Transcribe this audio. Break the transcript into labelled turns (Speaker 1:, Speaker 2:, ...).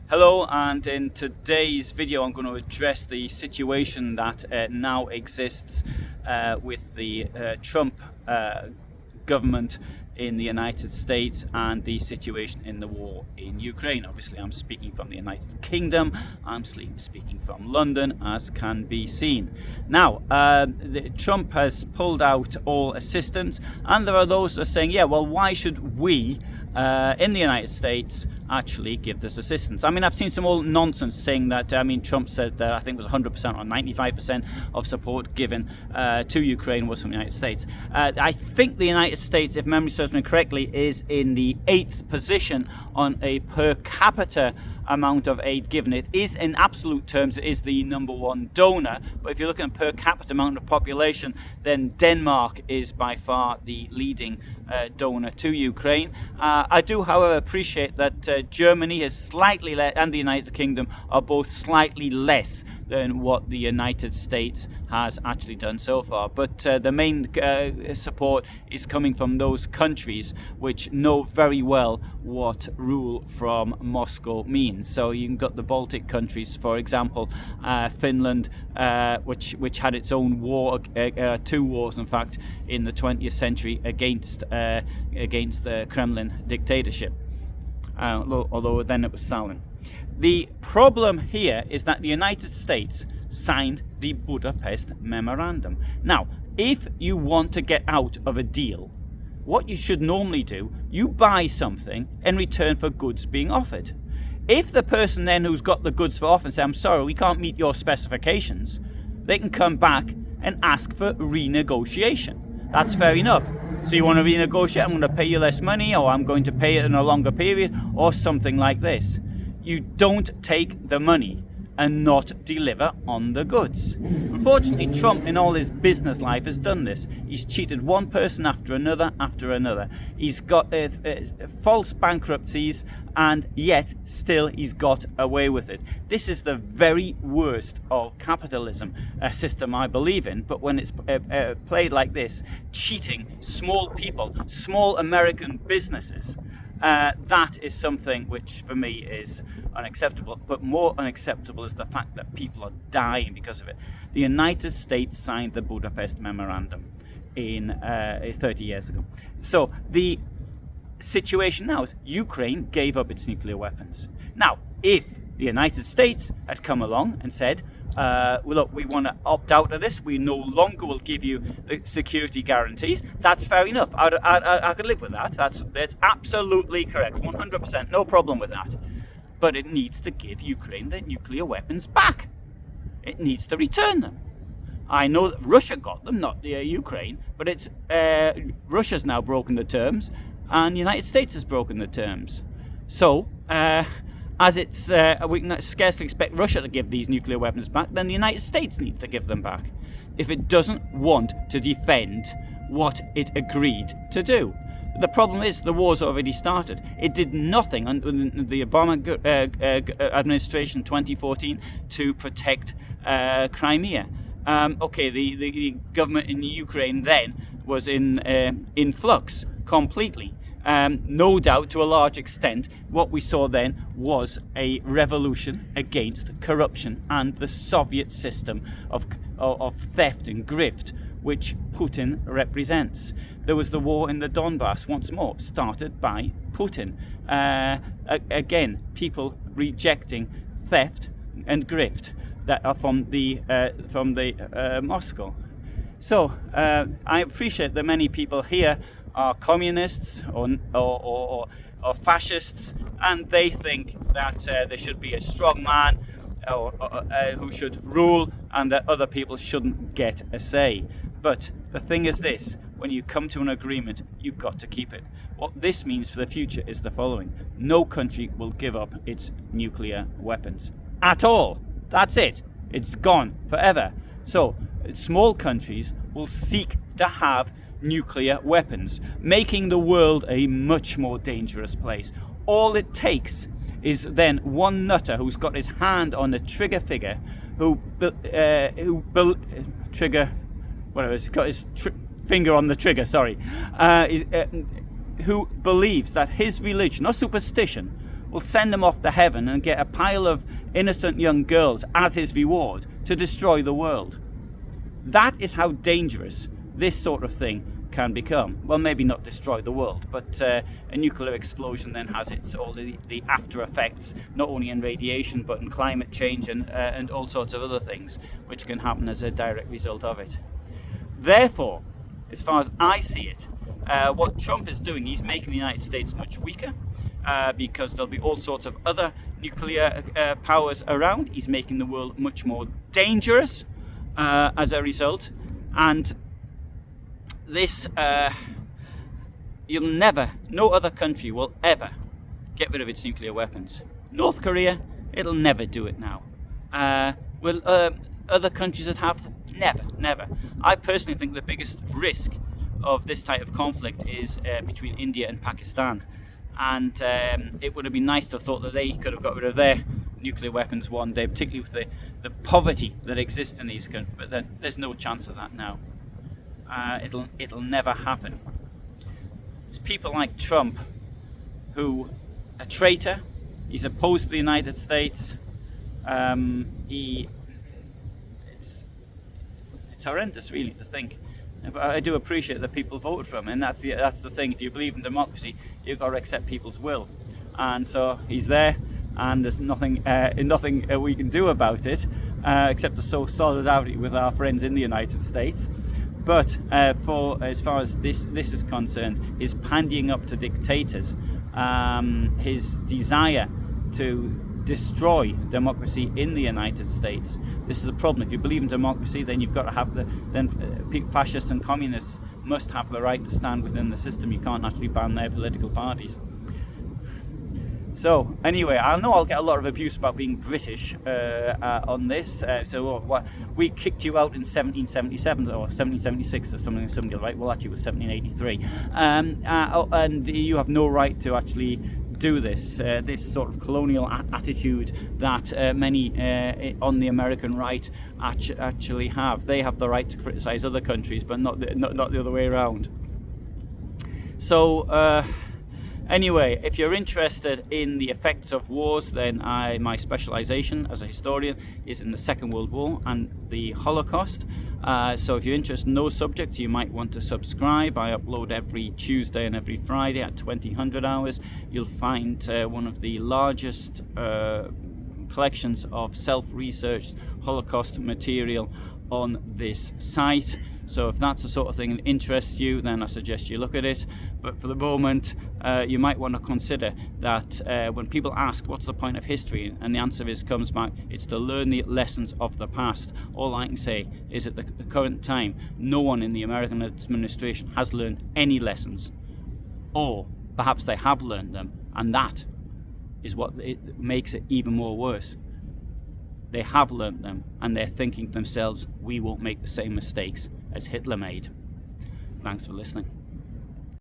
Speaker 1: Hello, and in today's video I'm going to address the situation that now exists with the Trump government in the United States and the situation in the war in Ukraine. Obviously I'm speaking from the United Kingdom, I'm speaking from London, as can be seen. Now, Trump has pulled out all assistance, and there are those that are saying, yeah, well, why should we in the United States actually give this assistance? I mean, I've seen some old nonsense saying that, Trump said that I think it was 100% or 95% of support given to Ukraine was from the United States. I think the United States, if memory serves me correctly, is in the 8th position on a per capita amount of aid given. It is, in absolute terms, it is the #1 donor, but if you're looking at per capita amount of population, then Denmark is by far the leading donor to Ukraine. I do, however, appreciate that Germany is slightly less, and the United Kingdom are both slightly less than what the United States has actually done so far. But the main support is coming from those countries which know very well what rule from Moscow means. So you've got the Baltic countries, for example, Finland, which had its own war, 2 wars in fact, in the 20th century against the Kremlin dictatorship, although then it was Stalin. The problem here is that the United States signed the Budapest Memorandum. Now, if you want to get out of a deal, what you should normally do, you buy something in return for goods being offered. If the person then who's got the goods for offer and say, I'm sorry, we can't meet your specifications, they can come back and ask for renegotiation. That's fair enough. So you want to renegotiate, I'm going to pay you less money, or I'm going to pay it in a longer period, or something like this. You don't take the money and not deliver on the goods. Unfortunately, Trump in all his business life has done this. He's cheated one person after another. He's got false bankruptcies, and yet still he's got away with it. This is the very worst of capitalism, a system I believe in, but when it's played like this, cheating small people, small American businesses, that is something which for me is unacceptable. But more unacceptable is the fact that people are dying because of it. The United States signed the Budapest Memorandum in 30 years ago. So the situation now is Ukraine gave up its nuclear weapons. Now, if the United States had come along and said, well, look, we want to opt out of this, we no longer will give you the security guarantees, that's fair enough. I could live with that. That's absolutely correct, 100%, no problem with that. But it needs to give Ukraine the nuclear weapons back. It needs to return them. I know that Russia got them, not Ukraine, but it's Russia's now broken the terms, and the United States has broken the terms. So, as it's we can scarcely expect Russia to give these nuclear weapons back, then the United States needs to give them back if it doesn't want to defend what it agreed to do. The problem is the war's already started. It did nothing under the Obama administration 2014 to protect Crimea. The government in Ukraine then was in flux completely. No doubt, to a large extent, what we saw then was a revolution against corruption and the Soviet system of theft and grift, which Putin represents. There was the war in the Donbass, once more, started by Putin. Again, people rejecting theft and grift that are from the Moscow. So I appreciate that many people here are communists or fascists, and they think that there should be a strong man who should rule, and that other people shouldn't get a say. But the thing is this: when you come to an agreement, you've got to keep it. What this means for the future is the following: no country will give up its nuclear weapons at all. That's it. It's gone forever. So small countries will seek to have nuclear weapons, making the world a much more dangerous place. All it takes is then one nutter who's got his hand on the trigger figure, he's got his finger on the trigger, who believes that his religion or superstition will send him off to heaven and get a pile of innocent young girls as his reward to destroy the world. That is how dangerous this sort of thing can become. Well, maybe not destroy the world, but a nuclear explosion then has all the after effects, not only in radiation but in climate change and all sorts of other things which can happen as a direct result of it. Therefore, as far as I see it, what Trump is doing, he's making the United States much weaker because there'll be all sorts of other nuclear powers around. He's making the world much more dangerous as a result, and this no other country will ever get rid of its nuclear weapons. North Korea, it'll never do it now. Will other countries that have? Never. I personally think the biggest risk of this type of conflict is between India and Pakistan, and it would have been nice to have thought that they could have got rid of their nuclear weapons one day, particularly with the poverty that exists in these countries, but then there's no chance of that now. It'll never happen. It's people like Trump who a traitor. He's opposed to the United States. It's horrendous, really, to think. But I do appreciate that people voted for him, and that's the thing. If you believe in democracy, you've got to accept people's will. And so he's there, and there's nothing we can do about it, except to show solidarity with our friends in the United States. But for as far as this is concerned, his pandying up to dictators, his desire to destroy democracy in the United States. This is a problem. If you believe in democracy, then you've got to have fascists and communists must have the right to stand within the system. You can't actually ban their political parties. So anyway, I know I'll get a lot of abuse about being British on this. We kicked you out in 1777 or 1776 or something like. Well, actually, it was 1783, and you have no right to actually do this. This sort of colonial attitude that many on the American right actually have. They have the right to criticise other countries, but not the other way around. So. Anyway, if you're interested in the effects of wars, then my specialization as a historian is in the Second World War and the Holocaust. So if you're interested in those subjects, you might want to subscribe. I upload every Tuesday and every Friday at 2000 hours. You'll find one of the largest collections of self-researched Holocaust material on this site. So if that's the sort of thing that interests you, then I suggest you look at it. But for the moment, you might want to consider that when people ask what's the point of history, and the answer comes back, it's to learn the lessons of the past. All I can say is at the current time, no one in the American administration has learned any lessons. Or perhaps they have learned them, and that is what makes it even more worse. They have learnt them, and they're thinking to themselves, we won't make the same mistakes as Hitler made. Thanks for listening.